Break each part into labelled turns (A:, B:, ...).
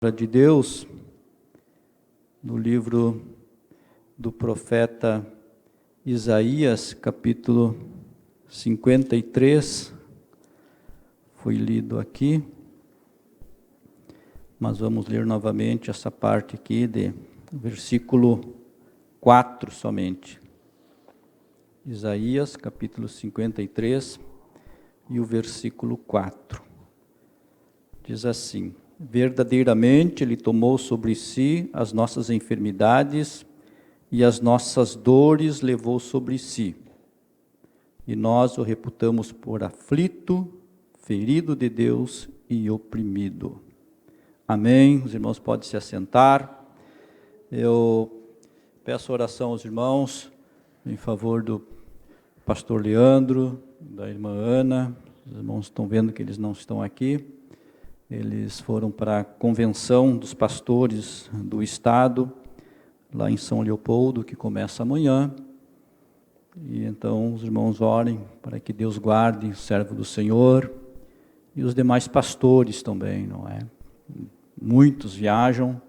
A: De Deus, no livro do profeta Isaías, capítulo 53, foi lido aqui, mas vamos ler novamente essa parte aqui, versículo 4 somente. Isaías, capítulo 53, e o versículo 4. Diz assim: verdadeiramente Ele tomou sobre si as nossas enfermidades e as nossas dores levou sobre si. E nós o reputamos por aflito, ferido de Deus e oprimido. Amém. Os irmãos podem se assentar. Eu peço oração aos irmãos em favor do pastor Leandro, da irmã Ana. Os irmãos estão vendo que eles não estão aqui. Eles foram para a convenção dos pastores do estado, lá em São Leopoldo, que começa amanhã. E então os irmãos orem para que Deus guarde o servo do Senhor e os demais pastores também, não é? Muitos viajam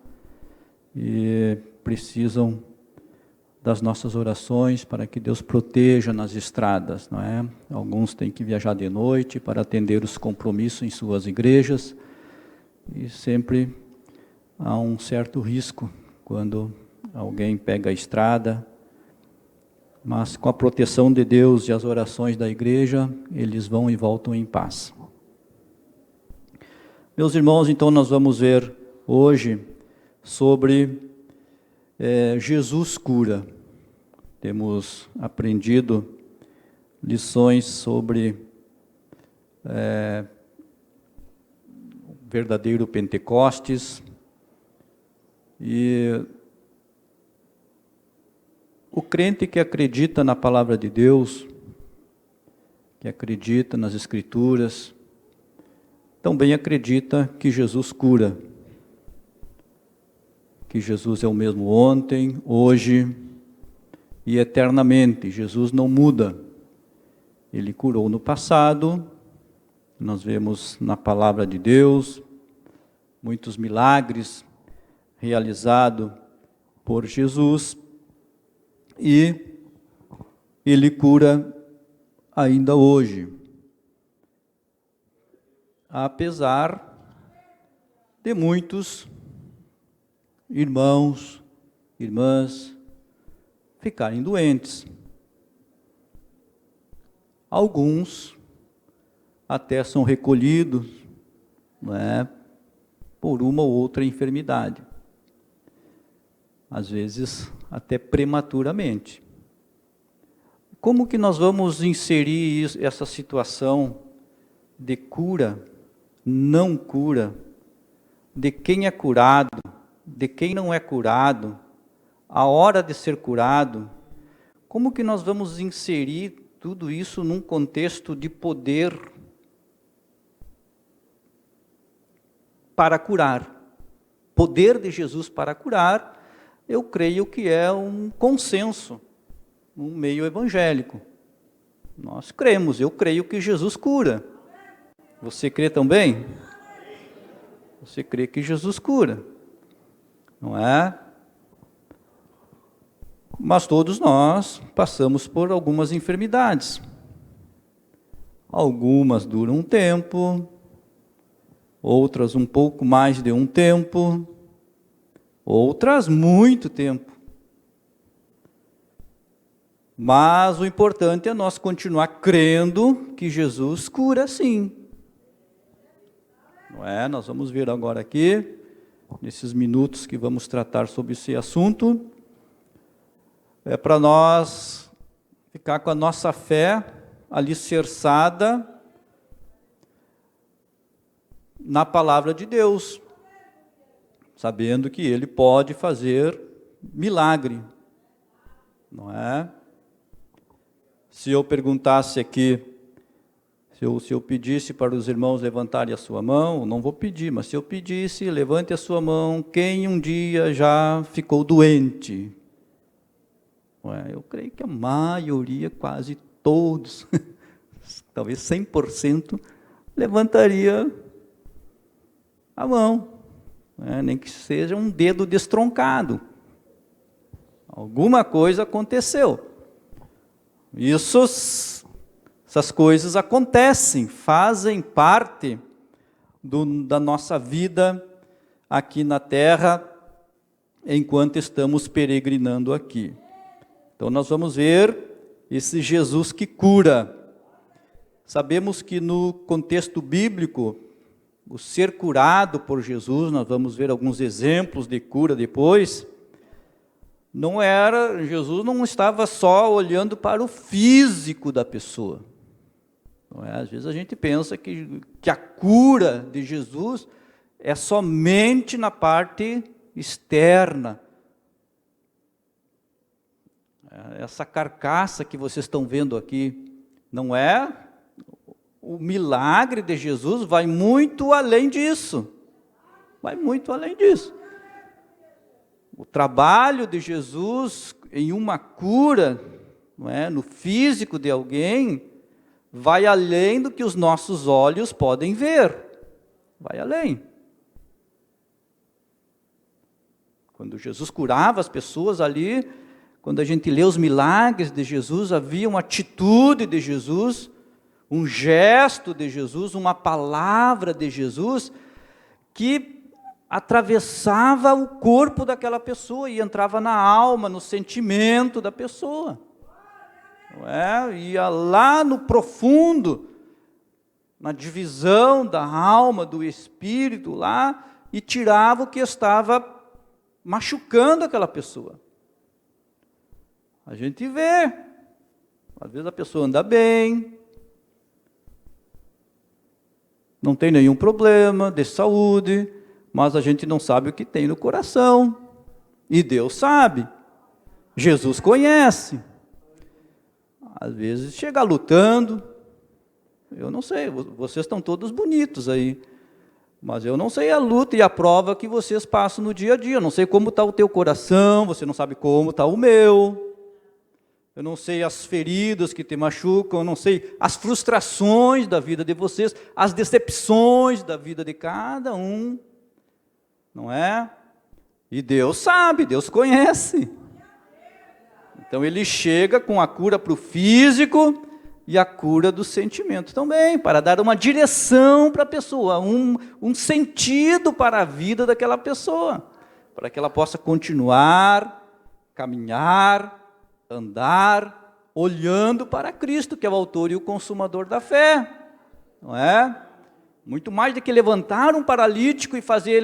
A: e precisam das nossas orações para que Deus proteja nas estradas, não é? Alguns têm que viajar de noite para atender os compromissos em suas igrejas. E sempre há um certo risco quando alguém pega a estrada, mas com a proteção de Deus e as orações da igreja, eles vão e voltam em paz. Meus irmãos, então nós vamos ver hoje sobre Jesus cura. Temos aprendido lições sobre verdadeiro Pentecostes, e o crente que acredita na palavra de Deus, que acredita nas Escrituras, também acredita que Jesus cura, que Jesus é o mesmo ontem, hoje e eternamente. Jesus não muda. Ele curou no passado. Nós vemos na palavra de Deus muitos milagres realizados por Jesus, e Ele cura ainda hoje, apesar de muitos irmãos, irmãs ficarem doentes. Alguns até são recolhidos, não é, por uma ou outra enfermidade. Às vezes, até prematuramente. Como que nós vamos inserir essa situação de cura, não cura, de quem é curado, de quem não é curado, a hora de ser curado? Como que nós vamos inserir tudo isso num contexto de poder para curar? Poder de Jesus para curar, eu creio que é um consenso no meio evangélico. Nós cremos, eu creio que Jesus cura. Você crê também? Você crê que Jesus cura, não é? Mas todos nós passamos por algumas enfermidades. Algumas duram um tempo, outras um pouco mais de um tempo, outras muito tempo. Mas o importante é nós continuar crendo que Jesus cura sim. Não é? Nós vamos ver agora aqui, nesses minutos que vamos tratar sobre esse assunto, é para nós ficar com a nossa fé alicerçada na palavra de Deus, sabendo que Ele pode fazer milagre, não é? Se eu perguntasse aqui, se eu pedisse para os irmãos levantarem a sua mão, não vou pedir, mas se eu pedisse, levante a sua mão, quem um dia já ficou doente? Eu creio que a maioria, quase todos, talvez 100%, levantaria a mão. né? Nem que seja um dedo destroncado. Alguma coisa aconteceu. Essas coisas acontecem, fazem parte da nossa vida aqui na terra, enquanto estamos peregrinando aqui. Então nós vamos ver esse Jesus que cura. Sabemos que no contexto bíblico, o ser curado por Jesus, nós vamos ver alguns exemplos de cura depois, Jesus não estava só olhando para o físico da pessoa. Não é? Às vezes a gente pensa que a cura de Jesus é somente na parte externa. Essa carcaça que vocês estão vendo aqui, não é? O milagre de Jesus vai muito além disso. Vai muito além disso. O trabalho de Jesus em uma cura, não é, no físico de alguém, vai além do que os nossos olhos podem ver. Vai além. Quando Jesus curava as pessoas ali, quando a gente lê os milagres de Jesus, havia uma atitude de Jesus, um gesto de Jesus, uma palavra de Jesus, que atravessava o corpo daquela pessoa e entrava na alma, no sentimento da pessoa. Não é? Ia lá no profundo, na divisão da alma, do espírito lá, e tirava o que estava machucando aquela pessoa. A gente vê, às vezes a pessoa anda bem, não tem nenhum problema de saúde, mas a gente não sabe o que tem no coração. E Deus sabe. Jesus conhece. Às vezes chega lutando. Eu não sei, vocês estão todos bonitos aí. Mas eu não sei a luta e a prova que vocês passam no dia a dia. Eu não sei como está o teu coração, você não sabe como está o meu. Eu não sei as feridas que te machucam, eu não sei as frustrações da vida de vocês, as decepções da vida de cada um. Não é? E Deus sabe, Deus conhece. Então Ele chega com a cura para o físico e a cura do sentimento também, para dar uma direção para a pessoa, um sentido para a vida daquela pessoa, para que ela possa continuar, caminhar, andar, olhando para Cristo, que é o autor e o consumador da fé. Não é? Muito mais do que levantar um paralítico e fazer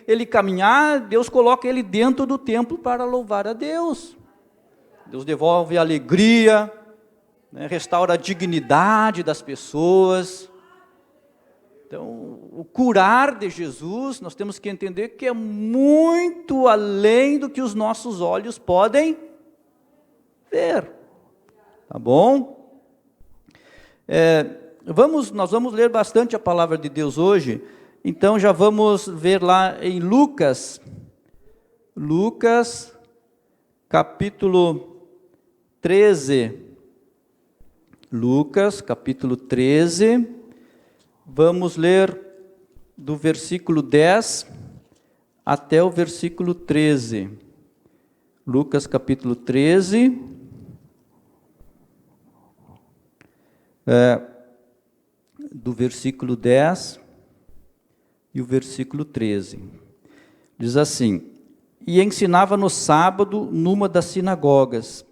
A: ele caminhar, Deus coloca ele dentro do templo para louvar a Deus. Deus devolve a alegria, né, restaura a dignidade das pessoas. Então, o curar de Jesus, nós temos que entender que é muito além do que os nossos olhos podem ver. Tá bom? Nós vamos ler bastante a palavra de Deus hoje, então já vamos ver lá em Lucas, capítulo 13. Lucas, capítulo 13, vamos ler do versículo 10 até o versículo 13. Lucas, capítulo 13. Do versículo 10 e o versículo 13. Diz assim: E ensinava no sábado numa das sinagogas,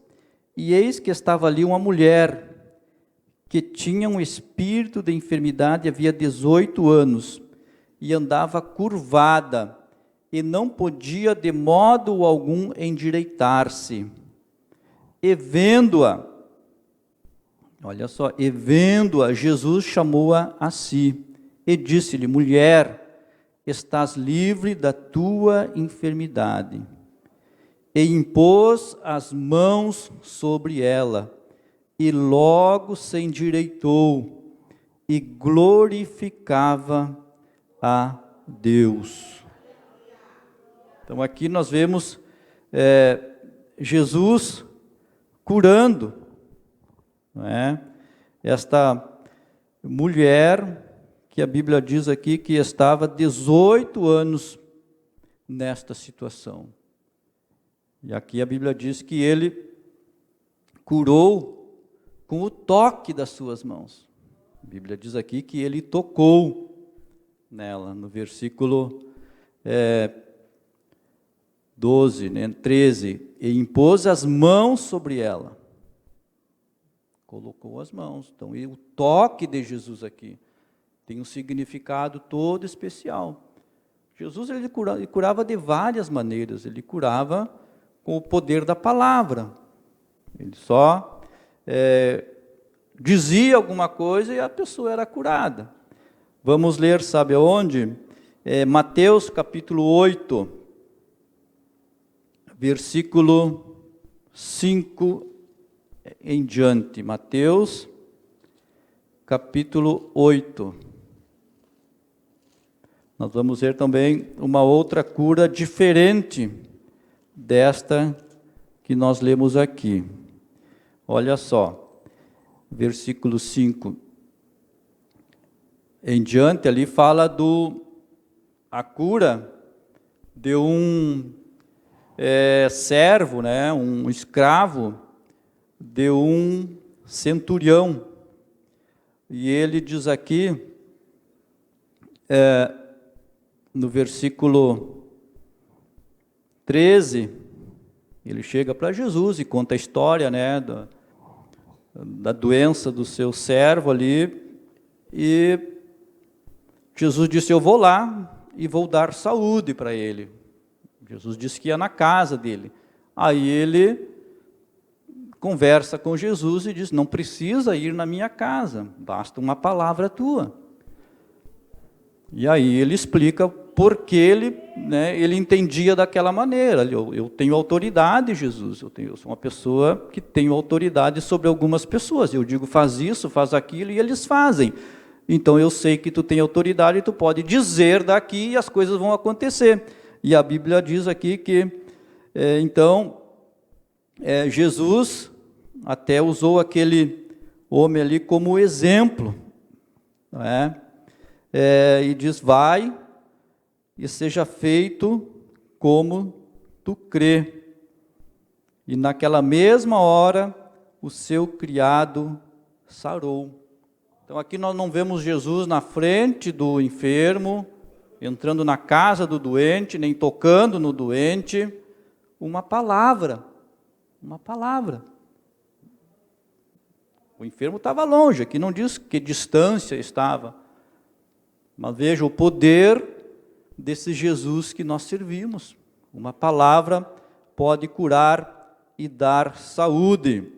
A: e eis que estava ali uma mulher que tinha um espírito de enfermidade havia 18 anos, e andava curvada, e não podia de modo algum endireitar-se. E vendo-a, olha só, e vendo-a, Jesus chamou-a a si, e disse-lhe: Mulher, estás livre da tua enfermidade. E impôs as mãos sobre ela, e logo se endireitou, e glorificava a Deus. Então aqui nós vemos Jesus curando, não é? Esta mulher, que a Bíblia diz aqui que estava 18 anos nesta situação. E aqui a Bíblia diz que ele curou com o toque das suas mãos. A Bíblia diz aqui que ele tocou nela, no versículo 12, 13, e impôs as mãos sobre ela. Colocou as mãos. Então, o toque de Jesus aqui tem um significado todo especial. Jesus ele curava de várias maneiras. Ele curava com o poder da palavra. Ele só dizia alguma coisa e a pessoa era curada. Vamos ler, sabe aonde? Mateus capítulo 8, versículo 5 em diante. Mateus capítulo 8. Nós vamos ver também uma outra cura diferente desta que nós lemos aqui. Olha só, versículo 5 em diante, ali fala a cura de um servo, né, um escravo de um centurião. E ele diz aqui, no versículo 13, ele chega para Jesus e conta a história, né, da doença do seu servo ali, e Jesus disse, eu vou lá e vou dar saúde para ele. Jesus disse que ia na casa dele. Aí ele conversa com Jesus e diz, não precisa ir na minha casa, basta uma palavra tua. E aí ele explica por que ele entendia daquela maneira. Eu tenho autoridade, Jesus, eu sou uma pessoa que tenho autoridade sobre algumas pessoas. Eu digo, faz isso, faz aquilo, e eles fazem. Então eu sei que tu tem autoridade e tu pode dizer daqui e as coisas vão acontecer. E a Bíblia diz aqui que, Jesus até usou aquele homem ali como exemplo, não é? E diz, vai e seja feito como tu crê. E naquela mesma hora, o seu criado sarou. Então aqui nós não vemos Jesus na frente do enfermo, entrando na casa do doente, nem tocando no doente. Uma palavra. O enfermo estava longe, aqui não diz que distância estava. Mas veja o poder desse Jesus que nós servimos. Uma palavra pode curar e dar saúde.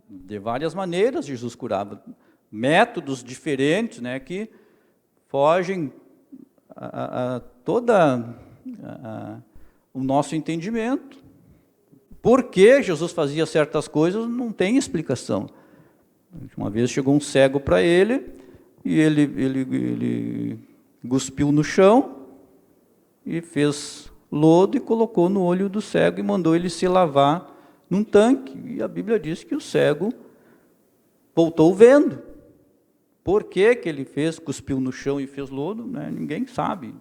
A: De várias maneiras Jesus curava. Métodos diferentes, né, que fogem a o nosso entendimento. Por que Jesus fazia certas coisas não tem explicação. Uma vez chegou um cego para ele, e ele cuspiu no chão, e fez lodo e colocou no olho do cego, e mandou ele se lavar num tanque. E a Bíblia diz que o cego voltou vendo. Por que que ele cuspiu no chão e fez lodo, né? Ninguém sabe.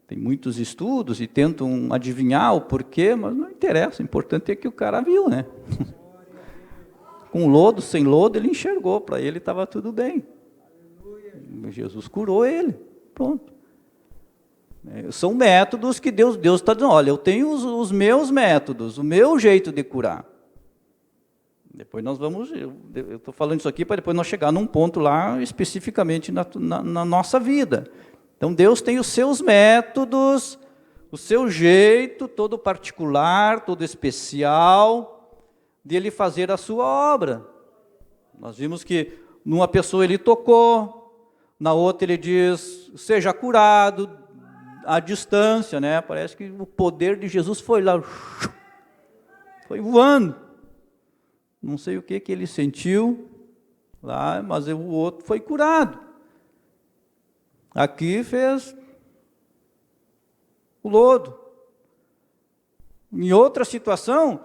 A: Tem muitos estudos e tentam adivinhar o porquê, mas não interessa, o importante é que o cara viu, né? Com lodo, sem lodo, ele enxergou, para ele estava tudo bem. Jesus curou ele, pronto. São métodos que Deus está dizendo, olha, eu tenho os meus métodos, o meu jeito de curar. Depois nós vamos, eu estou falando isso aqui para depois nós chegar num ponto lá, especificamente na nossa vida. Então Deus tem os seus métodos, o seu jeito, todo particular, todo especial, de Ele fazer a sua obra. Nós vimos que numa pessoa Ele tocou, na outra Ele diz, seja curado, à distância, né? Parece que o poder de Jesus foi lá, foi voando. Não sei o que ele sentiu lá, mas o outro foi curado. Aqui fez o lodo. Em outra situação,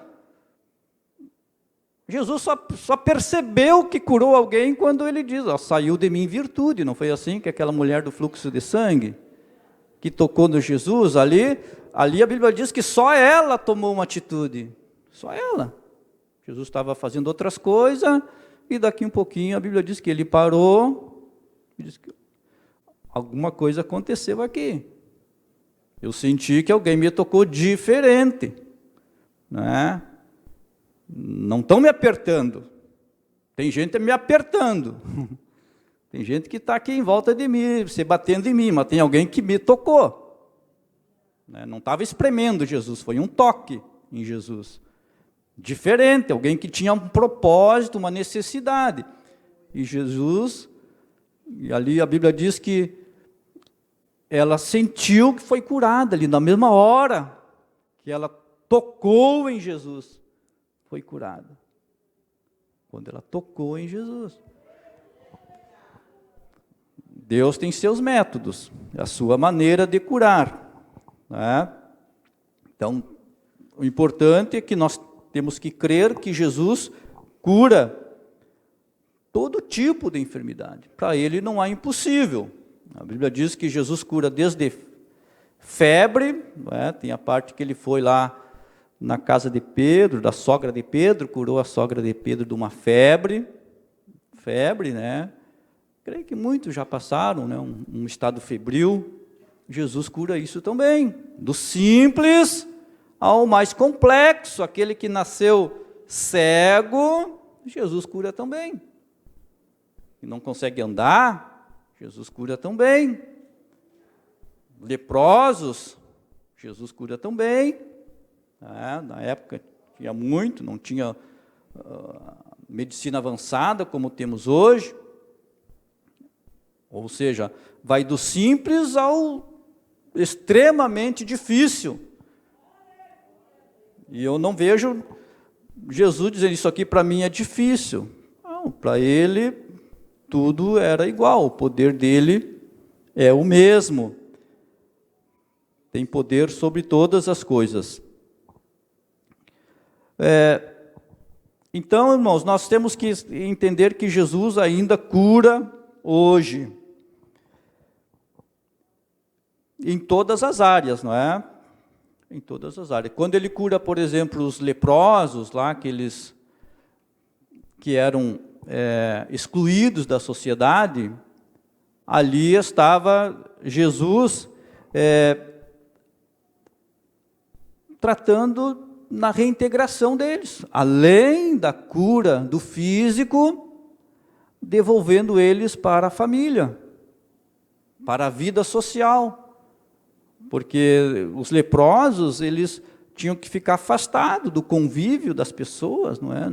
A: Jesus só percebeu que curou alguém quando ele diz, ó, saiu de mim virtude. Não foi assim que aquela mulher do fluxo de sangue, que tocou no Jesus, ali a Bíblia diz que só ela tomou uma atitude. Só ela. Jesus estava fazendo outras coisas, e daqui um pouquinho a Bíblia diz que ele parou, e diz que alguma coisa aconteceu aqui. Eu senti que alguém me tocou diferente. Né? Não estão me apertando. Tem gente me apertando. Tem gente que está aqui em volta de mim, se batendo em mim, mas tem alguém que me tocou. Né? Não estava espremendo Jesus, foi um toque em Jesus. Diferente, alguém que tinha um propósito, uma necessidade. E Jesus, e ali a Bíblia diz que ela sentiu que foi curada ali, na mesma hora que ela tocou em Jesus, foi curada. Quando ela tocou em Jesus. Deus tem seus métodos, a sua maneira de curar. Né? Então, o importante é que nós temos que crer que Jesus cura todo tipo de enfermidade. Para ele não há impossível. A Bíblia diz que Jesus cura desde febre, né? Tem a parte que ele foi lá na casa de Pedro, da sogra de Pedro, curou a sogra de Pedro de uma febre, né? Creio que muitos já passaram, né? Um estado febril. Jesus cura isso também, do simples ao mais complexo. Aquele que nasceu cego, Jesus cura também. E não consegue andar, Jesus cura também. Leprosos, Jesus cura também. Na época tinha muito, não tinha medicina avançada como temos hoje. Ou seja, vai do simples ao extremamente difícil. E eu não vejo Jesus dizendo, isso aqui para mim é difícil. Não, para ele tudo era igual, o poder dele é o mesmo. Tem poder sobre todas as coisas. Então, irmãos, nós temos que entender que Jesus ainda cura hoje. Em todas as áreas, não é? Em todas as áreas. Quando ele cura, por exemplo, os leprosos, lá, aqueles que eram excluídos da sociedade, ali estava Jesus tratando na reintegração deles, além da cura do físico, devolvendo eles para a família, para a vida social. Porque os leprosos, eles tinham que ficar afastados do convívio das pessoas, não é?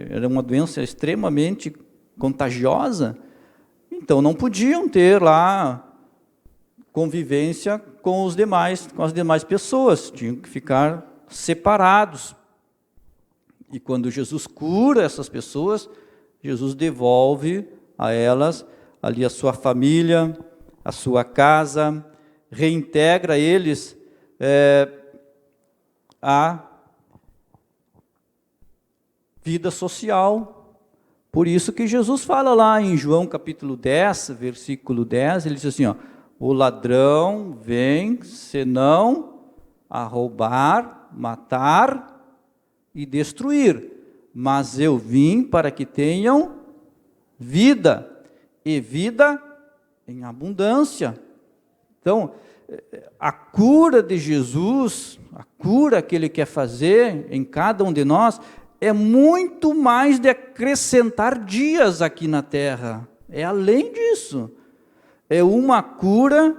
A: Era uma doença extremamente contagiosa, então não podiam ter lá convivência com as demais pessoas, tinham que ficar separados. E quando Jesus cura essas pessoas, Jesus devolve a elas ali a sua família, a sua casa, reintegra eles à vida social. Por isso que Jesus fala lá em João capítulo 10, versículo 10, ele diz assim, ó, o ladrão vem senão a roubar, matar e destruir, mas eu vim para que tenham vida, e vida em abundância. Então, a cura de Jesus, a cura que Ele quer fazer em cada um de nós, é muito mais de acrescentar dias aqui na terra. É além disso. É uma cura,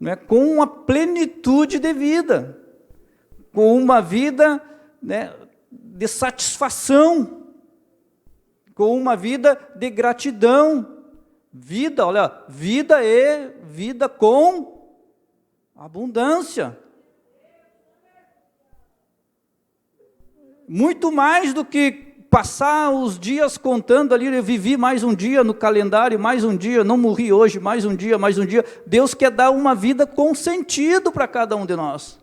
A: né, com uma plenitude de vida, com uma vida, né, de satisfação, com uma vida de gratidão. Vida, olha, vida é vida com abundância. Muito mais do que passar os dias contando ali, eu vivi mais um dia no calendário, mais um dia, não morri hoje, mais um dia, mais um dia. Deus quer dar uma vida com sentido para cada um de nós.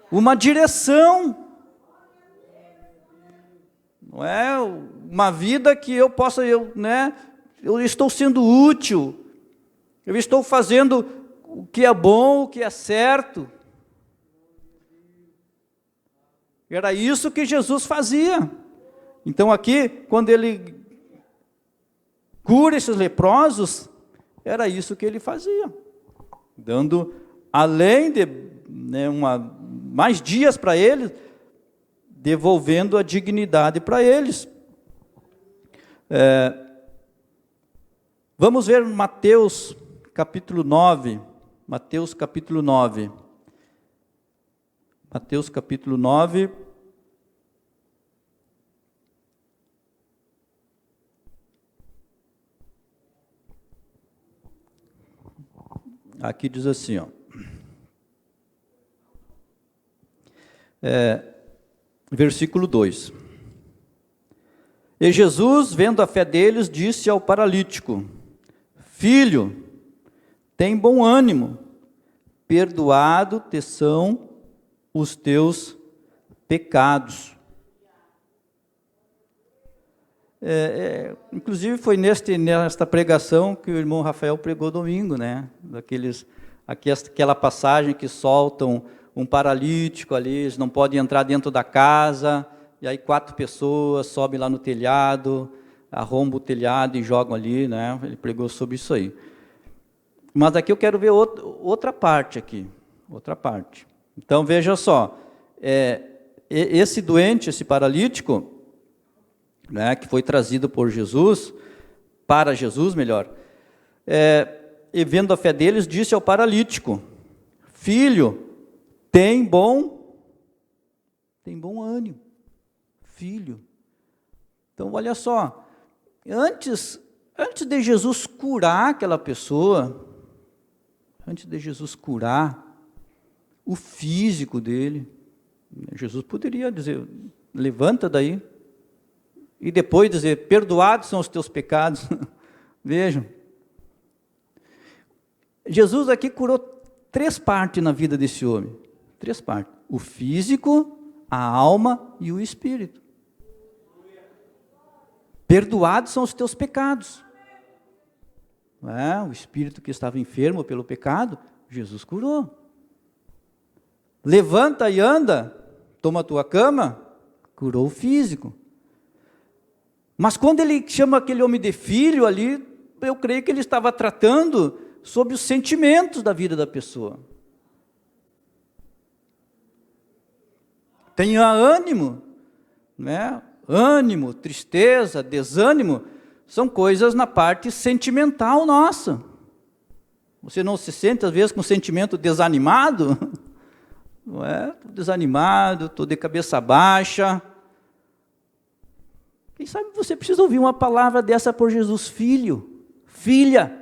A: Uma direção. não é uma vida que eu possa, eu estou sendo útil, eu estou fazendo o que é bom, o que é certo. Era isso que Jesus fazia. Então aqui, quando ele cura esses leprosos, era isso que ele fazia, dando, além de mais dias para eles, devolvendo a dignidade para eles. Vamos ver Mateus capítulo 9. Mateus capítulo 9. Mateus capítulo 9. Aqui diz assim, versículo 2. E Jesus, vendo a fé deles, disse ao paralítico: Filho, tem bom ânimo, perdoado te são os teus pecados. Inclusive foi nesta pregação que o irmão Rafael pregou domingo, né? Aquela passagem que soltam um paralítico ali, eles não podem entrar dentro da casa, e aí 4 pessoas sobem lá no telhado, arrombam o telhado e jogam ali, né? Ele pregou sobre isso aí. Mas aqui eu quero ver outra parte aqui, outra parte. Então veja só, esse doente, esse paralítico, né, que foi trazido por Jesus, para Jesus, melhor, e vendo a fé deles, disse ao paralítico: Filho, tem bom ânimo, filho. Então, olha só, antes de Jesus curar aquela pessoa, antes de Jesus curar o físico dele, Jesus poderia dizer: levanta daí, e depois dizer: perdoados são os teus pecados. Vejam, Jesus aqui curou 3 partes na vida desse homem, 3 partes: o físico, a alma e o espírito. Perdoados são os teus pecados. O espírito que estava enfermo pelo pecado, Jesus curou. Levanta e anda, toma a tua cama, curou o físico. Mas quando ele chama aquele homem de filho ali, eu creio que ele estava tratando sobre os sentimentos da vida da pessoa. Tenha ânimo, né? Ânimo, tristeza, desânimo, são coisas na parte sentimental nossa. Você não se sente às vezes com sentimento desanimado? Não é? Estou desanimado, estou de cabeça baixa. Quem sabe você precisa ouvir uma palavra dessa por Jesus: filho, filha,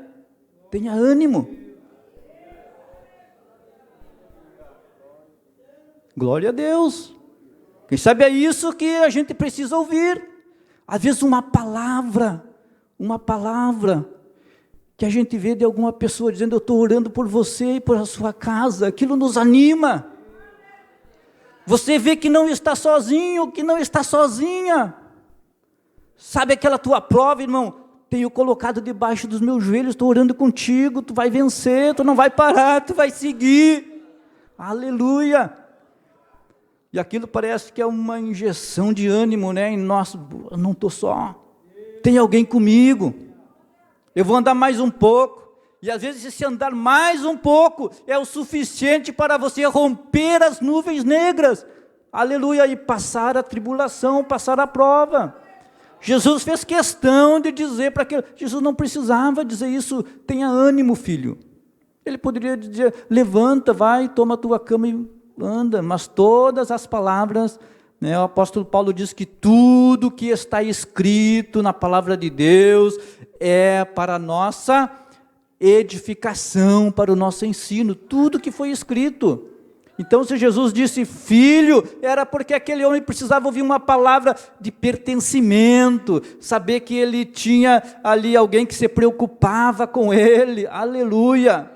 A: tenha ânimo. Glória a Deus. Quem sabe é isso que a gente precisa ouvir. Às vezes uma palavra que a gente vê de alguma pessoa dizendo: eu estou orando por você e por a sua casa, aquilo nos anima. Você vê que não está sozinho, que não está sozinha. Sabe aquela tua prova, irmão? Tenho colocado debaixo dos meus joelhos, estou orando contigo, tu vai vencer, tu não vai parar, tu vai seguir. Aleluia! E aquilo parece que é uma injeção de ânimo, né? E nossa, eu não estou só, tem alguém comigo, eu vou andar mais um pouco. E às vezes esse andar mais um pouco é o suficiente para você romper as nuvens negras, aleluia, e passar a tribulação, passar a prova. Jesus fez questão de dizer para aquele, Jesus não precisava dizer isso: tenha ânimo, filho. Ele poderia dizer: levanta, vai, toma a tua cama e anda. Mas todas as palavras, né, o apóstolo Paulo diz que tudo que está escrito na palavra de Deus é para a nossa edificação, para o nosso ensino, tudo que foi escrito. Então, se Jesus disse filho, era porque aquele homem precisava ouvir uma palavra de pertencimento, saber que ele tinha ali alguém que se preocupava com ele, aleluia.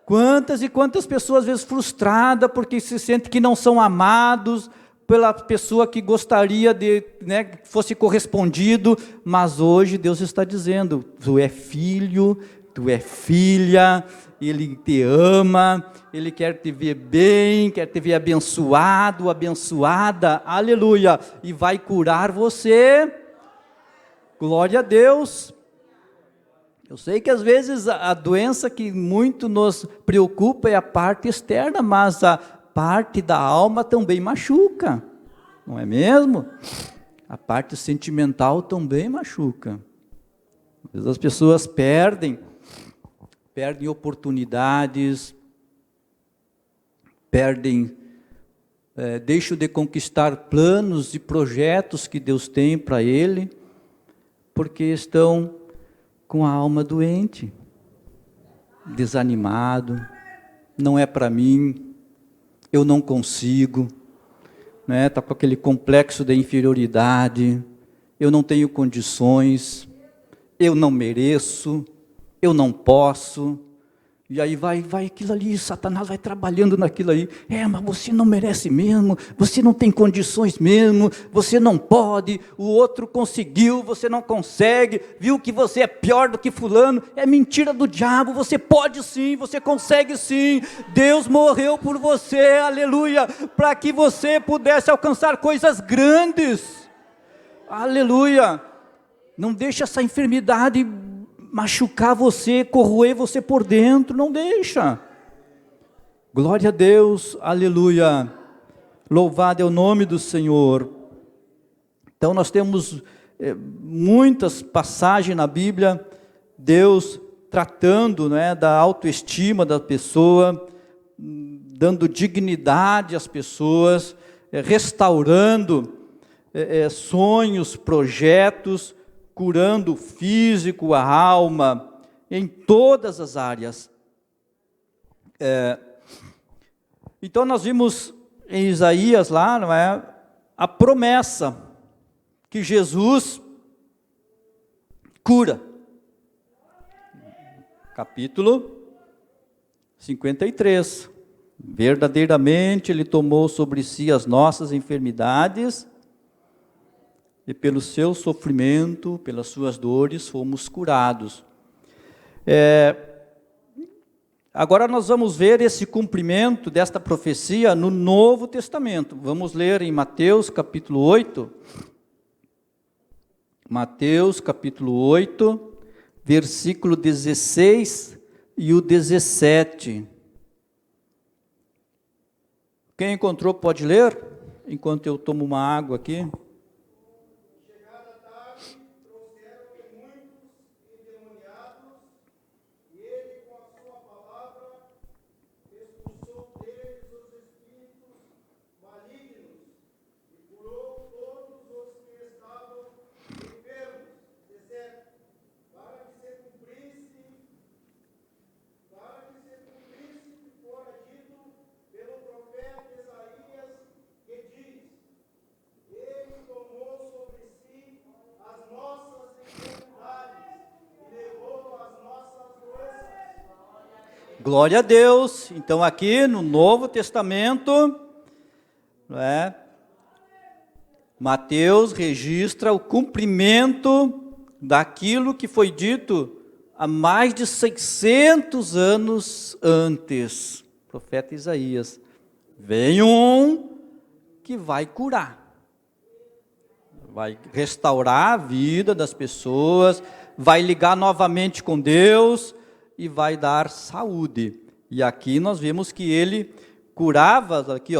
A: Quantas e quantas pessoas às vezes frustradas porque se sentem que não são amados pela pessoa que gostaria de, né, que fosse correspondido, mas hoje Deus está dizendo, tu é filho, tu é filha, Ele te ama, Ele quer te ver bem, quer te ver abençoado, abençoada, aleluia, e vai curar você, glória a Deus. Eu sei que às vezes a doença que muito nos preocupa é a parte externa, mas a parte da alma também machuca, não é mesmo? A parte sentimental também machuca. Às vezes as pessoas perdem oportunidades, deixam de conquistar planos e projetos que Deus tem para ele, porque estão com a alma doente, desanimado, não é para mim, eu não consigo, né? Está com aquele complexo de inferioridade, eu não tenho condições, eu não mereço, eu não posso, e aí vai aquilo ali, Satanás vai trabalhando naquilo aí, mas você não merece mesmo, você não tem condições mesmo, você não pode, o outro conseguiu, você não consegue, viu que você é pior do que fulano, é mentira do diabo, você pode sim, você consegue sim, Deus morreu por você, aleluia, para que você pudesse alcançar coisas grandes, aleluia, não deixe essa enfermidade machucar você, corroer você por dentro, não deixa. Glória a Deus, aleluia. Louvado é o nome do Senhor. Então nós temos muitas passagens na Bíblia, Deus tratando, né, da autoestima da pessoa, dando dignidade às pessoas, restaurando sonhos, projetos, curando o físico, a alma, em todas as áreas. Então nós vimos em Isaías lá, não é, a promessa que Jesus cura. Capítulo 53. Verdadeiramente Ele tomou sobre si as nossas enfermidades, e pelo seu sofrimento, pelas suas dores, fomos curados. Agora nós vamos ver esse cumprimento desta profecia no Novo Testamento. Vamos ler em Mateus capítulo 8. Mateus capítulo 8, versículo 16 e o 17. Quem encontrou pode ler, enquanto eu tomo uma água aqui. Glória a Deus. Então aqui no Novo Testamento, não é? Mateus registra o cumprimento daquilo que foi dito há mais de 600 anos antes. Profeta Isaías. Vem um que vai curar, vai restaurar a vida das pessoas, vai ligar novamente com Deus e vai dar saúde. E aqui nós vemos que ele curava, aqui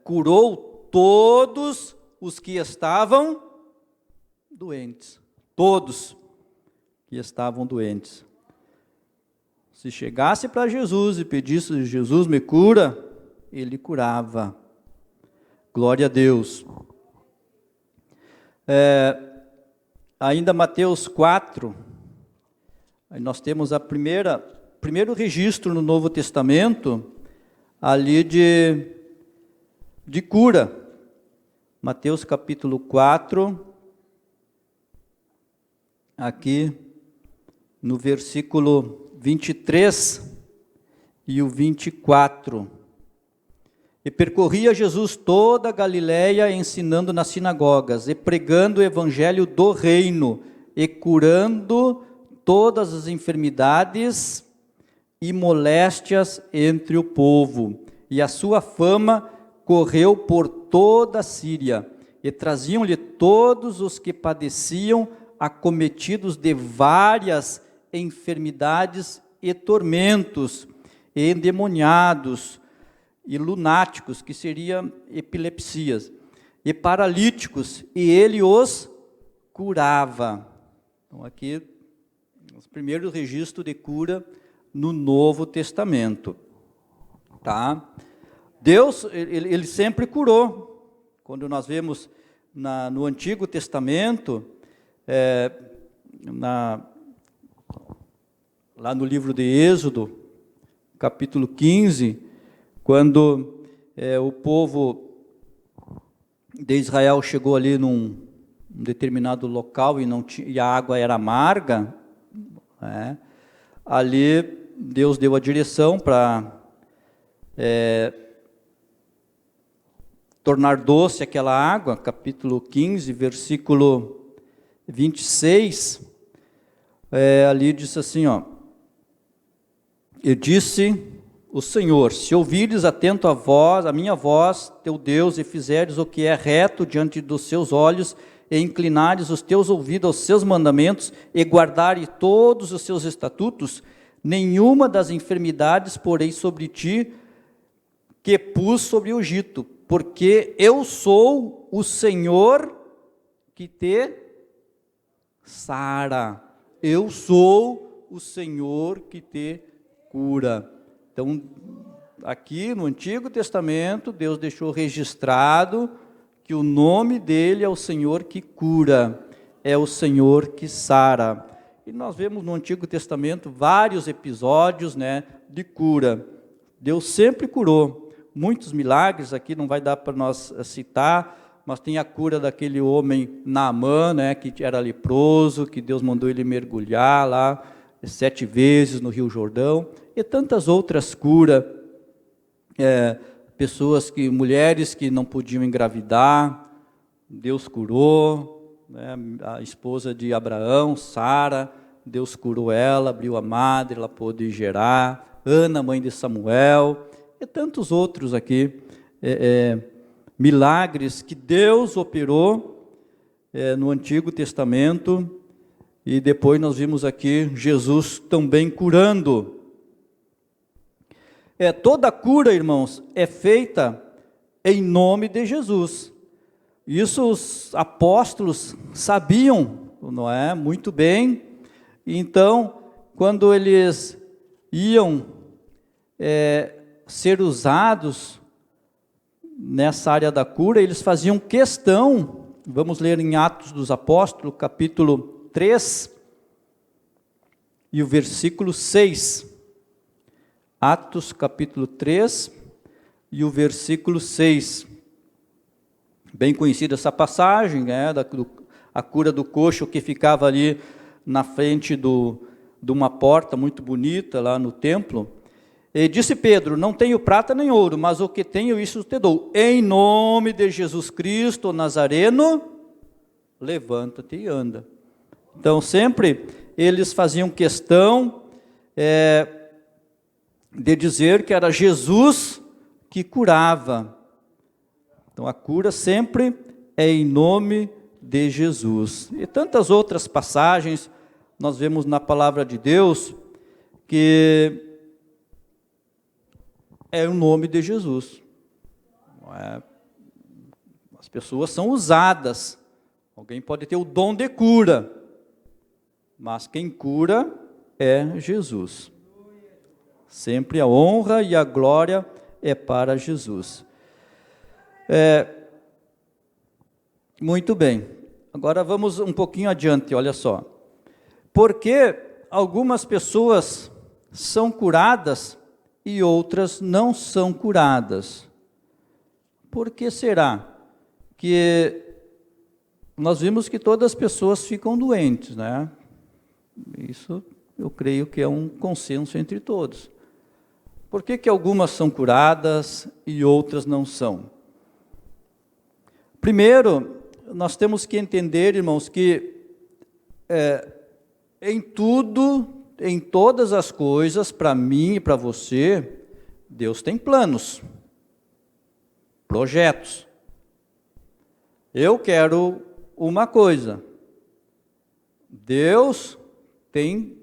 A: curou todos os que estavam doentes. Todos que estavam doentes. Se chegasse para Jesus e pedisse, Jesus me cura, ele curava. Glória a Deus. Ainda Mateus 4, aí nós temos primeiro registro no Novo Testamento, ali de cura. Mateus capítulo 4, aqui no versículo 23 e o 24. E percorria Jesus toda a Galiléia, ensinando nas sinagogas, e pregando o evangelho do reino, e curando todas as enfermidades e moléstias entre o povo. E a sua fama correu por toda a Síria, e traziam-lhe todos os que padeciam, acometidos de várias enfermidades e tormentos, e endemoniados, e lunáticos, que seriam epilepsias, e paralíticos, e ele os curava. Então aqui, os primeiros registros de cura no Novo Testamento, tá? Deus, ele sempre curou. Quando nós vemos no Antigo Testamento, lá no livro de Êxodo, capítulo 15, quando o povo de Israel chegou ali num determinado local e a água era amarga, ali Deus deu a direção para tornar doce aquela água, capítulo 15, versículo 26, ali diz assim, e disse o Senhor, se ouvires atento a voz, a minha voz, teu Deus, e fizeres o que é reto diante dos seus olhos, e inclinares os teus ouvidos aos seus mandamentos, e guardares todos os seus estatutos, nenhuma das enfermidades porei sobre ti, que pus sobre o Egito, porque eu sou o Senhor que te sara. Eu sou o Senhor que te cura. Então, aqui no Antigo Testamento, Deus deixou registrado que o nome dele é o Senhor que cura, é o Senhor que sara. E nós vemos no Antigo Testamento vários episódios, de cura. Deus sempre curou. Muitos milagres, aqui não vai dar para nós citar, mas tem a cura daquele homem Naamã, que era leproso, que Deus mandou ele mergulhar lá 7 vezes no Rio Jordão, e tantas outras curas, mulheres que não podiam engravidar, Deus curou, a esposa de Abraão, Sara, Deus curou ela, abriu a madre, ela pôde gerar, Ana, mãe de Samuel, e tantos outros aqui, milagres que Deus operou no Antigo Testamento, e depois nós vimos aqui Jesus também curando. Toda cura, irmãos, é feita em nome de Jesus. Isso os apóstolos sabiam, não é? Muito bem. Então, quando eles iam ser usados nessa área da cura, eles faziam questão, vamos ler em Atos dos Apóstolos, capítulo 3, e o versículo 6. Atos, capítulo 3, e o versículo 6. Bem conhecida essa passagem, a cura do coxo que ficava ali na frente de uma porta muito bonita lá no templo. E disse Pedro, não tenho prata nem ouro, mas o que tenho isso te dou. Em nome de Jesus Cristo, o Nazareno, levanta-te e anda. Então sempre eles faziam questão de dizer que era Jesus que curava. Então a cura sempre é em nome de Jesus. E tantas outras passagens nós vemos na palavra de Deus que é o nome de Jesus. As pessoas são usadas. Alguém pode ter o dom de cura, mas quem cura é Jesus. Sempre a honra e a glória é para Jesus. Muito bem. Agora vamos um pouquinho adiante, olha só. Porque algumas pessoas são curadas e outras não são curadas? Por que será? Que nós vimos que todas as pessoas ficam doentes, Isso eu creio que é um consenso entre todos. Por que algumas são curadas e outras não são? Primeiro, nós temos que entender, irmãos, que em tudo, em todas as coisas, para mim e para você, Deus tem planos, projetos. Eu quero uma coisa, Deus tem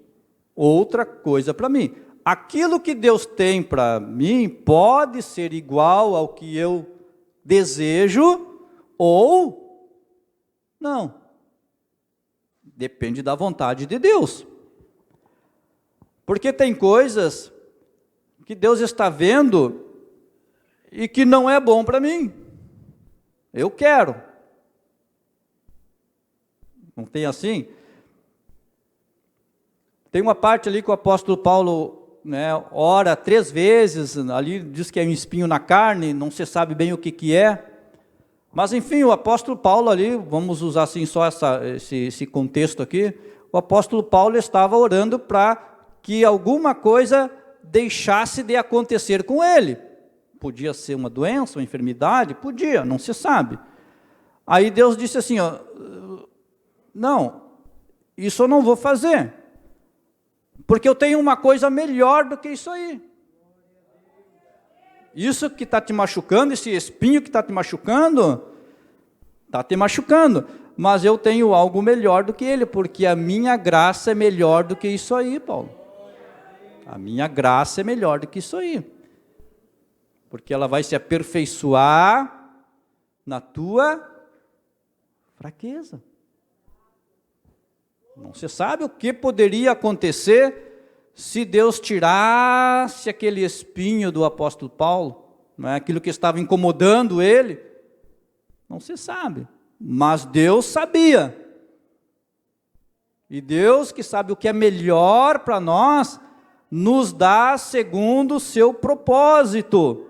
A: outra coisa para mim. Aquilo que Deus tem para mim pode ser igual ao que eu desejo ou não. Depende da vontade de Deus. Porque tem coisas que Deus está vendo e que não é bom para mim. Eu quero. Não tem assim? Tem uma parte ali que o apóstolo Paulo, ora 3 vezes, ali diz que é um espinho na carne, não se sabe bem o que é. Mas enfim, o apóstolo Paulo ali, vamos usar assim só esse contexto aqui, o apóstolo Paulo estava orando para que alguma coisa deixasse de acontecer com ele. Podia ser uma doença, uma enfermidade, podia, não se sabe. Aí Deus disse assim, não, isso eu não vou fazer, porque eu tenho uma coisa melhor do que isso aí. Isso que está te machucando, esse espinho que está te machucando, mas eu tenho algo melhor do que ele, porque a minha graça é melhor do que isso aí, Paulo. A minha graça é melhor do que isso aí, porque ela vai se aperfeiçoar na tua fraqueza. Não se sabe o que poderia acontecer se Deus tirasse aquele espinho do apóstolo Paulo, aquilo que estava incomodando ele, não se sabe, mas Deus sabia. E Deus, que sabe o que é melhor para nós, nos dá segundo o seu propósito,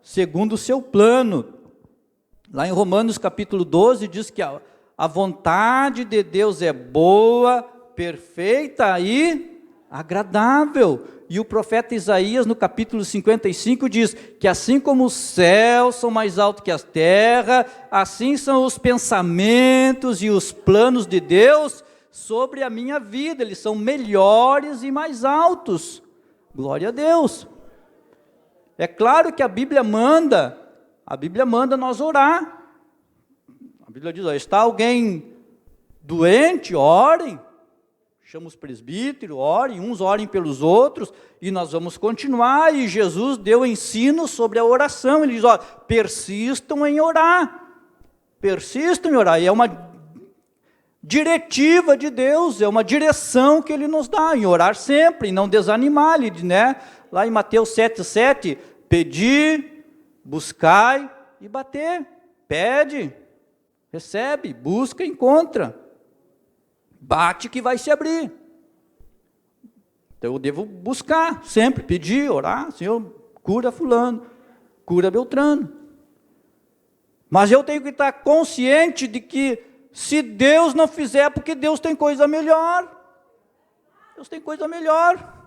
A: segundo o seu plano. Lá em Romanos capítulo 12 diz que a vontade de Deus é boa, perfeita e agradável. E o profeta Isaías, no capítulo 55, diz que assim como os céus são mais altos que a terra, assim são os pensamentos e os planos de Deus sobre a minha vida. Eles são melhores e mais altos. Glória a Deus. É claro que a Bíblia manda nós orar. A Bíblia diz, está alguém doente, orem. Chama os presbíteros, orem, uns orem pelos outros, e nós vamos continuar. E Jesus deu ensino sobre a oração. Ele diz, persistam em orar. Persistam em orar. E é uma diretiva de Deus, é uma direção que Ele nos dá, em orar sempre, em não desanimar. Lá em Mateus 7,7, pedi, buscai e bater. Pede, recebe, busca, encontra. Bate que vai se abrir. Então eu devo buscar, sempre pedir, orar, Senhor, cura fulano, cura Beltrano. Mas eu tenho que estar consciente de que se Deus não fizer, porque Deus tem coisa melhor. Deus tem coisa melhor.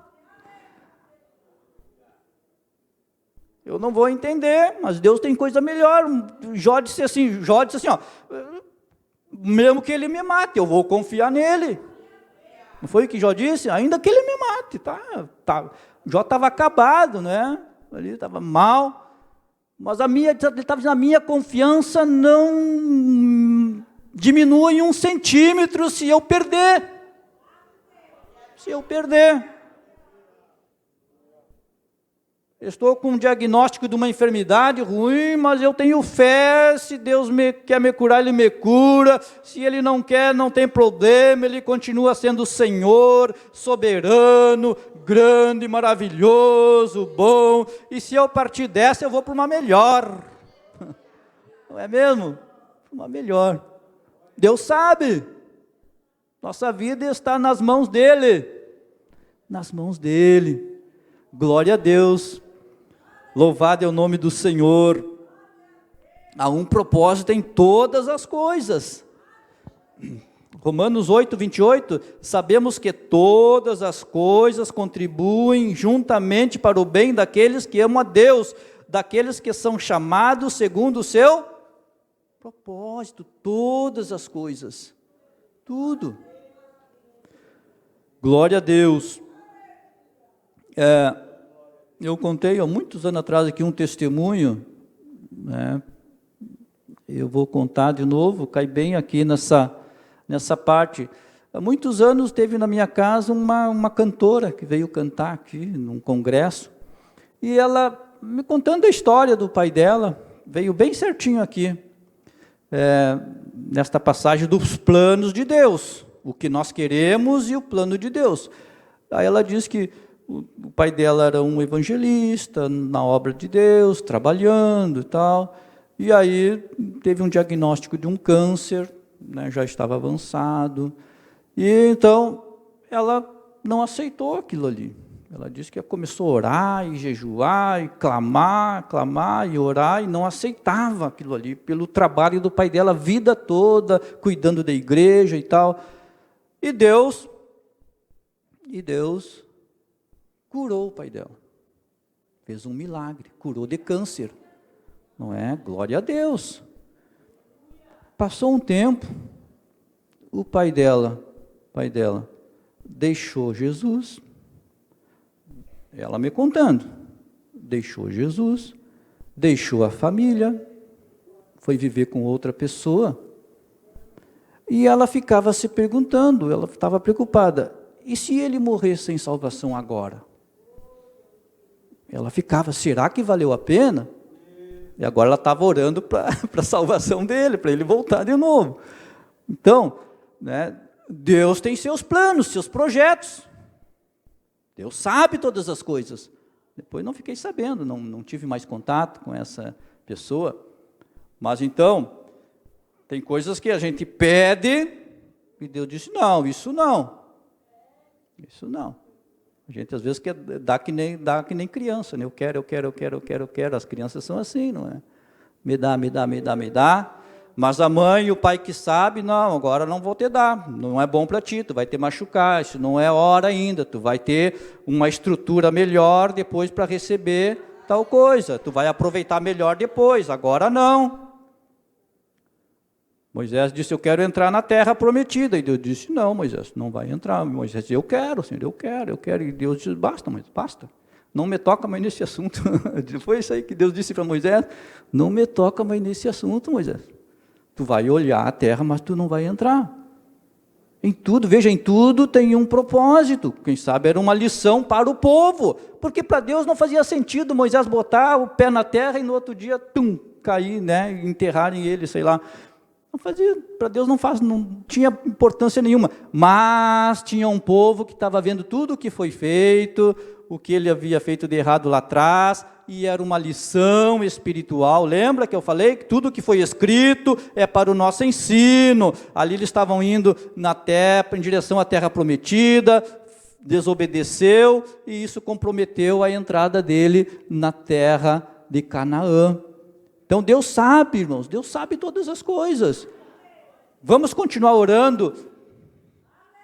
A: Eu não vou entender, mas Deus tem coisa melhor. Jó disse assim, mesmo que ele me mate, eu vou confiar nele. Não foi o que Jó disse? Ainda que ele me mate, Jó estava acabado, Ali estava mal, mas ele estava dizendo, a minha confiança não diminui em 1 centímetro se eu perder. Estou com um diagnóstico de uma enfermidade ruim, mas eu tenho fé, se Deus quer me curar, Ele me cura, se Ele não quer, não tem problema, Ele continua sendo o Senhor, soberano, grande, maravilhoso, bom, e se eu partir dessa, eu vou para uma melhor, não é mesmo? Uma melhor. Deus sabe, nossa vida está nas mãos dEle, glória a Deus. Louvado é o nome do Senhor. Há um propósito em todas as coisas. Romanos 8, 28, sabemos que todas as coisas contribuem juntamente para o bem daqueles que amam a Deus, daqueles que são chamados segundo o seu propósito, todas as coisas, tudo. Glória a Deus. Eu contei há muitos anos atrás aqui um testemunho, né? Eu vou contar de novo, cai bem aqui nessa parte. Há muitos anos teve na minha casa uma cantora que veio cantar aqui num congresso, e ela me contando a história do pai dela, veio bem certinho aqui, nesta passagem dos planos de Deus, o que nós queremos e o plano de Deus. Aí ela diz que o pai dela era um evangelista na obra de Deus, trabalhando e tal, e aí teve um diagnóstico de um câncer, né, já estava avançado, e então ela não aceitou aquilo ali. Ela disse que começou a orar e jejuar e clamar e orar, e não aceitava aquilo ali, pelo trabalho do pai dela a vida toda, cuidando da igreja e tal. E Deus curou o pai dela, fez um milagre, curou de câncer, não é? Glória a Deus. Passou um tempo, o pai dela deixou Jesus, ela me contando, deixou Jesus, deixou a família, foi viver com outra pessoa, e ela ficava se perguntando, ela estava preocupada, e se ele morrer sem salvação agora? Ela ficava, será que valeu a pena? E agora ela estava orando para a salvação dele, para ele voltar de novo. Então, né, Deus tem seus planos, seus projetos. Deus sabe todas as coisas. Depois não fiquei sabendo, não tive mais contato com essa pessoa. Mas então, tem coisas que a gente pede e Deus disse, não, isso não. Isso não. A gente às vezes quer dar que nem criança, né? Eu quero. As crianças são assim, não é? Me dá. Mas a mãe e o pai que sabe, não, agora não vou te dar. Não é bom para ti, tu vai te machucar, isso não é hora ainda. Tu vai ter uma estrutura melhor depois para receber tal coisa. Tu vai aproveitar melhor depois, agora não. Moisés disse, eu quero entrar na terra prometida. E Deus disse, não, Moisés, não vai entrar. Moisés disse, eu quero, Senhor, eu quero. E Deus disse, basta, mas basta. Não me toca mais nesse assunto. Foi isso aí que Deus disse para Moisés, não me toca mais nesse assunto, Moisés. Tu vai olhar a terra, mas tu não vai entrar. Em tudo tem um propósito. Quem sabe era uma lição para o povo. Porque para Deus não fazia sentido Moisés botar o pé na terra e no outro dia, cair, né, enterrarem ele, sei lá. Não fazia, para Deus não tinha importância nenhuma, mas tinha um povo que estava vendo tudo o que foi feito, o que ele havia feito de errado lá atrás, e era uma lição espiritual. Lembra que eu falei que tudo que foi escrito é para o nosso ensino? Ali eles estavam indo na terra, em direção à terra prometida, desobedeceu, e isso comprometeu a entrada dele na terra de Canaã. Então Deus sabe, irmãos, Deus sabe todas as coisas. Vamos continuar orando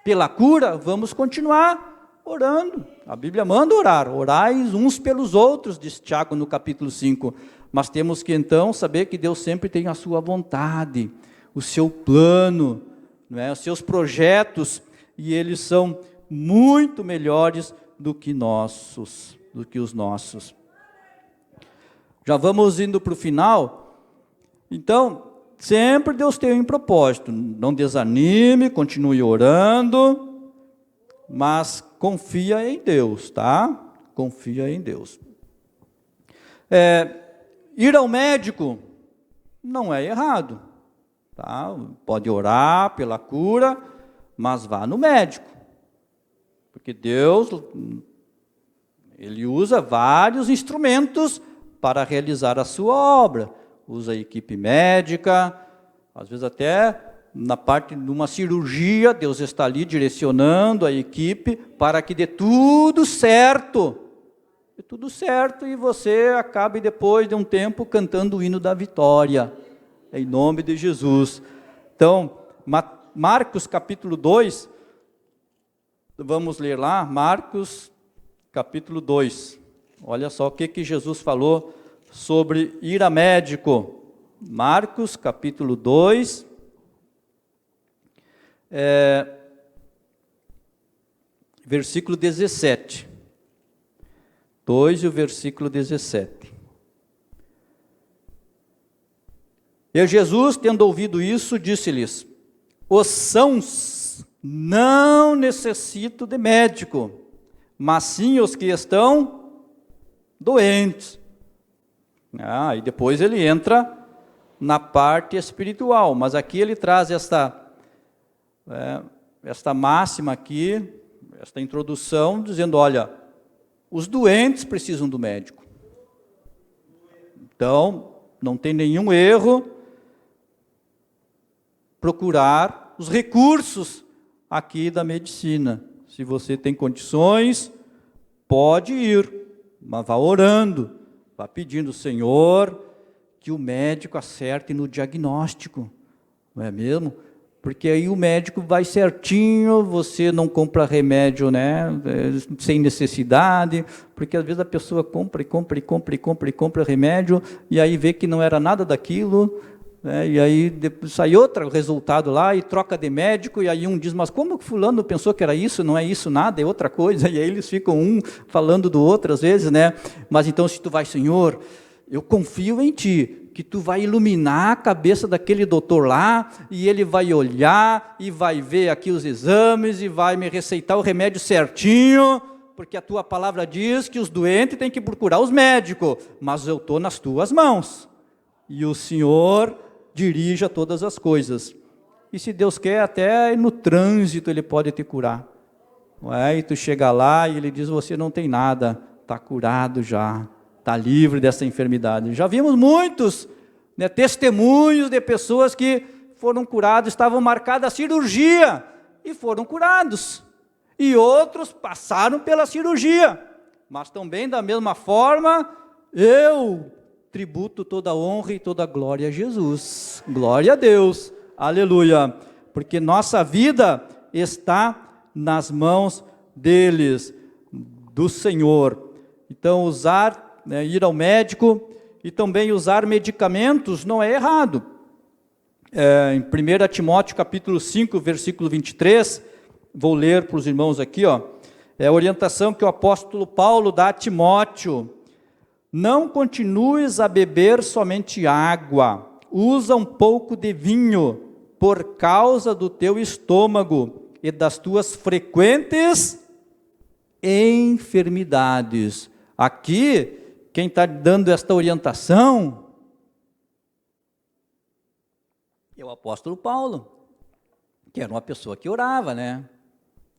A: pela cura? Vamos continuar orando. A Bíblia manda orar, orais uns pelos outros, diz Tiago no capítulo 5. Mas temos que então saber que Deus sempre tem a sua vontade, o seu plano, não é? Os seus projetos, e eles são muito melhores do que os nossos. Já vamos indo para o final. Então, sempre Deus tem um propósito. Não desanime, continue orando, mas confia em Deus, tá? Confia em Deus. Ir ao médico não é errado, tá? Pode orar pela cura, mas vá no médico. Porque Deus, Ele usa vários instrumentos para realizar a sua obra. Usa a equipe médica, às vezes até na parte de uma cirurgia, Deus está ali direcionando a equipe para que dê tudo certo. Dê tudo certo e você acabe depois de um tempo cantando o hino da vitória, em nome de Jesus. Então, mas Marcos capítulo 2, vamos ler lá, Marcos capítulo 2. Olha só o que Jesus falou sobre ir a médico. Marcos capítulo 2, versículo 17. 2 e o versículo 17. E Jesus, tendo ouvido isso, disse-lhes: os sãos não necessitam de médico, mas sim os que estão doentes. E depois ele entra na parte espiritual, mas aqui ele traz esta máxima aqui, esta introdução, dizendo, olha, os doentes precisam do médico. Então, não tem nenhum erro procurar os recursos aqui da medicina. Se você tem condições, pode ir, mas vá orando, vá pedindo, Senhor, que o médico acerte no diagnóstico, não é mesmo? Porque aí o médico vai certinho, você não compra remédio, né, sem necessidade, porque às vezes a pessoa compra remédio, e aí vê que não era nada daquilo, né, e aí sai outro resultado lá, e troca de médico, e aí um diz, mas como que fulano pensou que era isso, não é isso nada, é outra coisa, e aí eles ficam falando do outro às vezes, né, mas então se tu vai, Senhor, eu confio em Ti, que Tu vai iluminar a cabeça daquele doutor lá, e ele vai olhar, e vai ver aqui os exames, e vai me receitar o remédio certinho, porque a Tua palavra diz que os doentes têm que procurar os médicos, mas eu estou nas Tuas mãos, e o Senhor dirija todas as coisas. E se Deus quer, até no trânsito Ele pode te curar. Não é? E tu chega lá, e Ele diz, você não tem nada, está curado já. Está livre dessa enfermidade. Já vimos muitos, né, testemunhos de pessoas que foram curados, estavam marcadas a cirurgia e foram curados. E outros passaram pela cirurgia. Mas também, da mesma forma, eu tributo toda a honra e toda a glória a Jesus. Glória a Deus. Aleluia. Porque nossa vida está nas mãos deles, do Senhor. Então, ir ao médico e também usar medicamentos não é errado. Em 1 Timóteo capítulo 5, versículo 23, vou ler para os irmãos aqui, é a orientação que o apóstolo Paulo dá a Timóteo. Não continues a beber somente água, usa um pouco de vinho, por causa do teu estômago e das tuas frequentes enfermidades. Aqui, quem está dando esta orientação é o apóstolo Paulo, que era uma pessoa que orava, né?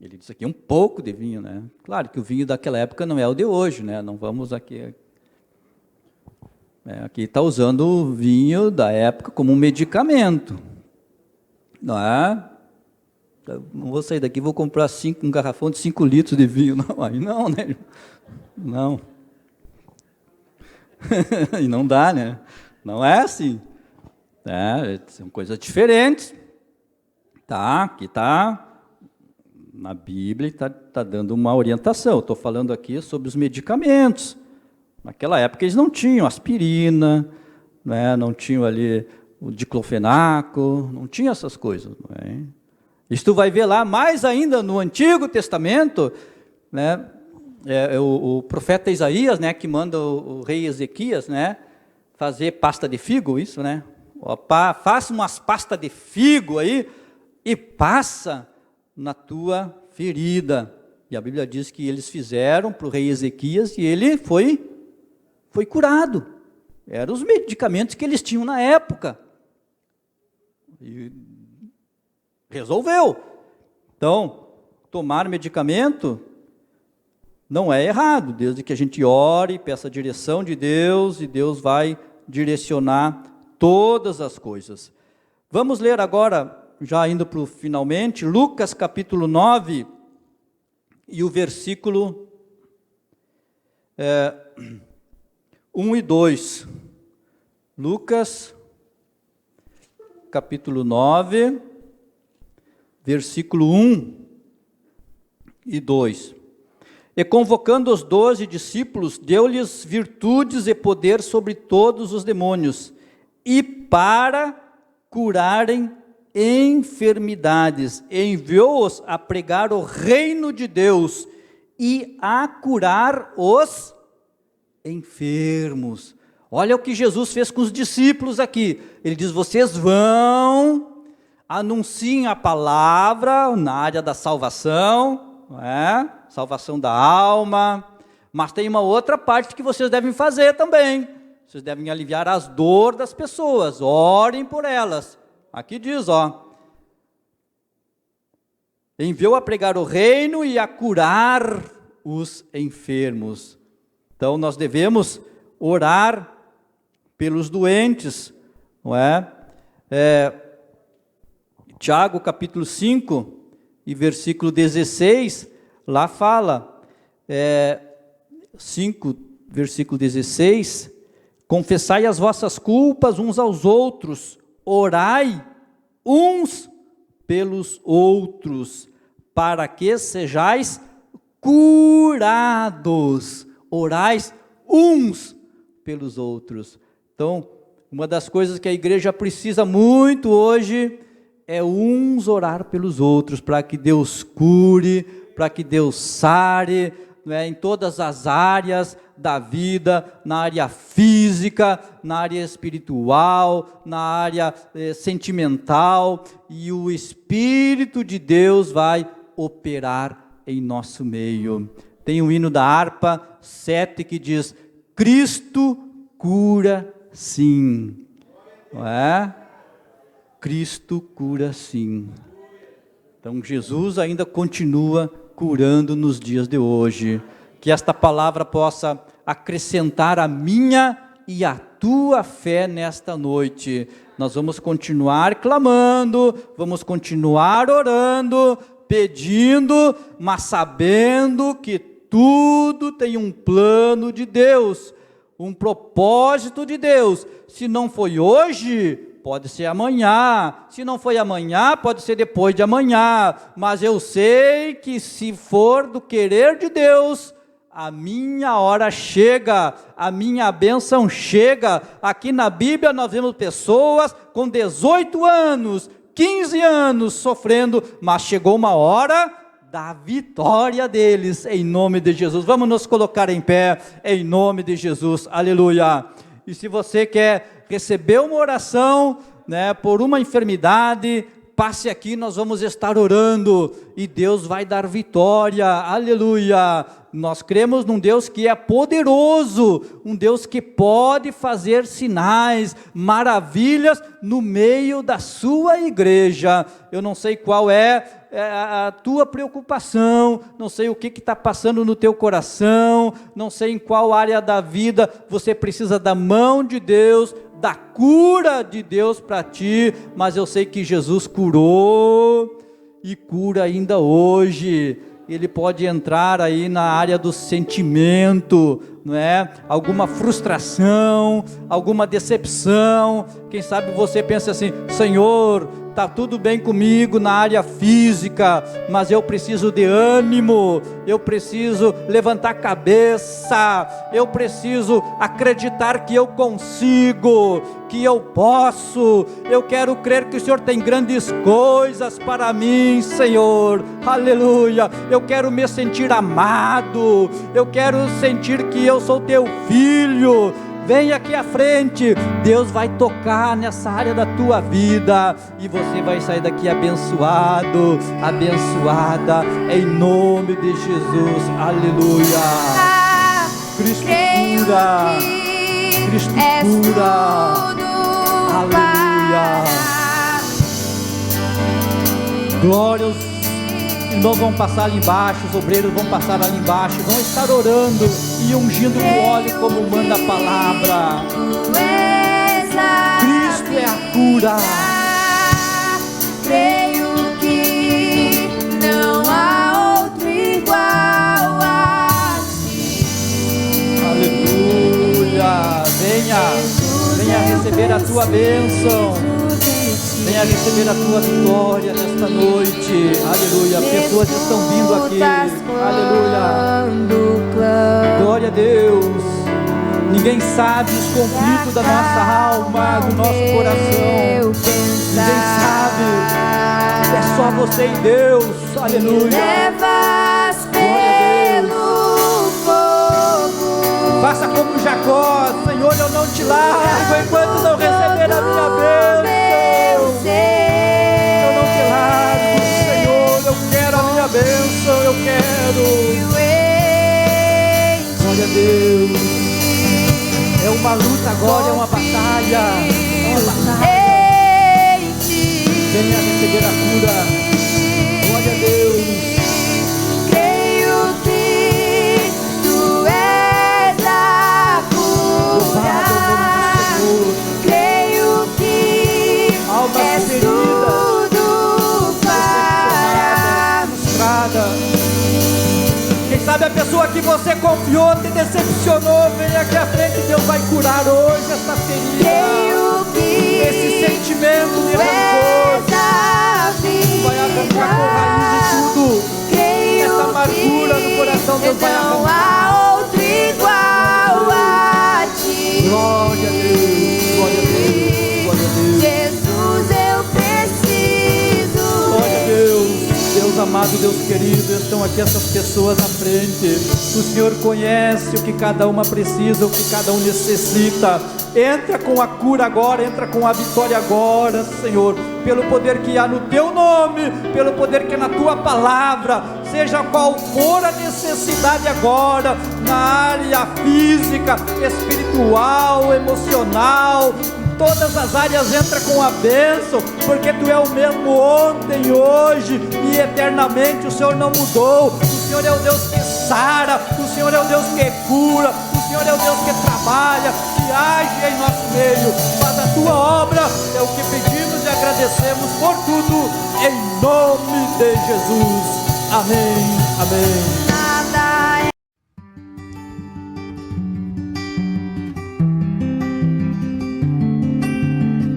A: Ele disse aqui um pouco de vinho, né? Claro que o vinho daquela época não é o de hoje, né? Não vamos aqui... aqui está usando o vinho da época como um medicamento, não é? Não vou sair daqui, vou comprar um garrafão de 5 litros de vinho, não, aí não, né? Não. E não dá, né? Não é assim. São coisas diferentes. Aqui está, na Bíblia, está dando uma orientação. Estou falando aqui sobre os medicamentos. Naquela época eles não tinham aspirina, né? Não tinham ali o diclofenaco, não tinha essas coisas. Não é? Isso tu vai ver lá, mais ainda no Antigo Testamento, né? O profeta Isaías, né, que manda o rei Ezequias, né, fazer pasta de figo, isso, né? Faça umas pastas de figo aí e passa na tua ferida. E a Bíblia diz que eles fizeram para o rei Ezequias e ele foi curado. Eram os medicamentos que eles tinham na época. E resolveu. Então, tomar medicamento não é errado, desde que a gente ore, peça a direção de Deus, e Deus vai direcionar todas as coisas. Vamos ler agora, já indo para o finalmente, Lucas capítulo 9, e o versículo 1 e 2. Lucas capítulo 9, versículo 1 e 2. E convocando os 12 discípulos, deu-lhes virtudes e poder sobre todos os demônios, e para curarem enfermidades, enviou-os a pregar o reino de Deus e a curar os enfermos. Olha o que Jesus fez com os discípulos aqui. Ele diz: vocês vão, anunciem a palavra na área da salvação, não é? Salvação da alma, mas tem uma outra parte que vocês devem fazer também. Vocês devem aliviar as dores das pessoas, orem por elas. Aqui diz, enviou a pregar o reino e a curar os enfermos. Então nós devemos orar pelos doentes, não é? Tiago capítulo 5 e versículo 16, lá fala, 5, versículo 16, confessai as vossas culpas uns aos outros, orai uns pelos outros, para que sejais curados. Orais uns pelos outros. Então, uma das coisas que a igreja precisa muito hoje é uns orar pelos outros, para que Deus cure, para que Deus sare, em todas as áreas da vida, na área física, na área espiritual, na área sentimental, e o Espírito de Deus vai operar em nosso meio. Tem um hino da harpa 7 que diz: Cristo cura sim, não é? Cristo cura sim. Então Jesus ainda continua curando nos dias de hoje. Que esta palavra possa acrescentar a minha e a tua fé nesta noite. Nós vamos continuar clamando, vamos continuar orando, pedindo, mas sabendo que tudo tem um plano de Deus, um propósito de Deus. Se não foi hoje, pode ser amanhã. Se não foi amanhã, pode ser depois de amanhã. Mas eu sei que se for do querer de Deus, a minha hora chega, a minha bênção chega. Aqui na Bíblia nós vemos pessoas com 18 anos, 15 anos sofrendo, mas chegou uma hora da vitória deles, em nome de Jesus. Vamos nos colocar em pé, em nome de Jesus, aleluia. E se você quer receber uma oração, por uma enfermidade, passe aqui, nós vamos estar orando, e Deus vai dar vitória, aleluia. Nós cremos num Deus que é poderoso, um Deus que pode fazer sinais, maravilhas no meio da sua igreja. Eu não sei qual é a tua preocupação, não sei o que está passando no teu coração, não sei em qual área da vida você precisa da mão de Deus, da cura de Deus para ti, mas eu sei que Jesus curou e cura ainda hoje. Ele pode entrar aí na área do sentimento, não é? Alguma frustração, alguma decepção. Quem sabe você pensa assim: Senhor, está tudo bem comigo na área física, mas eu preciso de ânimo, eu preciso levantar a cabeça, eu preciso acreditar que eu consigo, que eu posso. Eu quero crer que o Senhor tem grandes coisas para mim, Senhor, aleluia. Eu quero me sentir amado, eu quero sentir que eu sou teu filho. Vem aqui à frente, Deus vai tocar nessa área da tua vida, e você vai sair daqui abençoado, abençoada, em nome de Jesus, aleluia. Cristo cura, Cristo cura, aleluia. Glória aos irmãos, vão passar ali embaixo, os obreiros vão passar ali embaixo, vão estar orando e ungindo com óleo como manda a palavra. Cristo é a cura.
B: Creio que não há outro igual a ti.
A: Aleluia. Venha receber a tua bênção. Venha Venha receber a tua vitória nesta noite. Aleluia. Pessoas estão vindo aqui. Aleluia. Glória a Deus. Ninguém sabe os conflitos da nossa alma, do nosso coração. Ninguém sabe. É só você e Deus. Aleluia. Faça como Jacó. Senhor, eu não te largo enquanto não receber a minha bênção. Eu não te largo, Senhor. Eu quero a minha bênção. Eu quero. Glória a Deus. É uma luta agora, é uma batalha. É uma batalha. Venha receber a cura. Glória a Deus.
B: Creio que tu és a cura. Creio que és tudo para mim.
A: Quem sabe a pessoa que você confiou te decepcionou, vem aqui à frente, Deus vai curar hoje essa ferida, esse sentimento de rancor, vai arrancar com raiz de tudo, essa amargura no coração, Deus vai arrancar.
B: Não há outro igual a ti.
A: Glória a Deus, glória a Deus, glória a Deus.
B: Jesus, eu preciso.
A: Glória a Deus. Deus amado, Deus querido, estão aqui essas pessoas na frente. O Senhor conhece o que cada uma precisa, o que cada um necessita. Entra com a cura agora, entra com a vitória agora, Senhor. Pelo poder que há no Teu nome, pelo poder que é na Tua palavra. Seja qual for a necessidade agora, na área física, espiritual, emocional, todas as áreas, entra com a bênção, porque Tu é o mesmo ontem, hoje e eternamente. O Senhor não mudou. O Senhor é o Deus que sara, o Senhor é o Deus que cura, o Senhor é o Deus que trabalha, que age em nosso meio. Faz a Tua obra, é o que pedimos e agradecemos por tudo, em nome de Jesus. Amém, amém.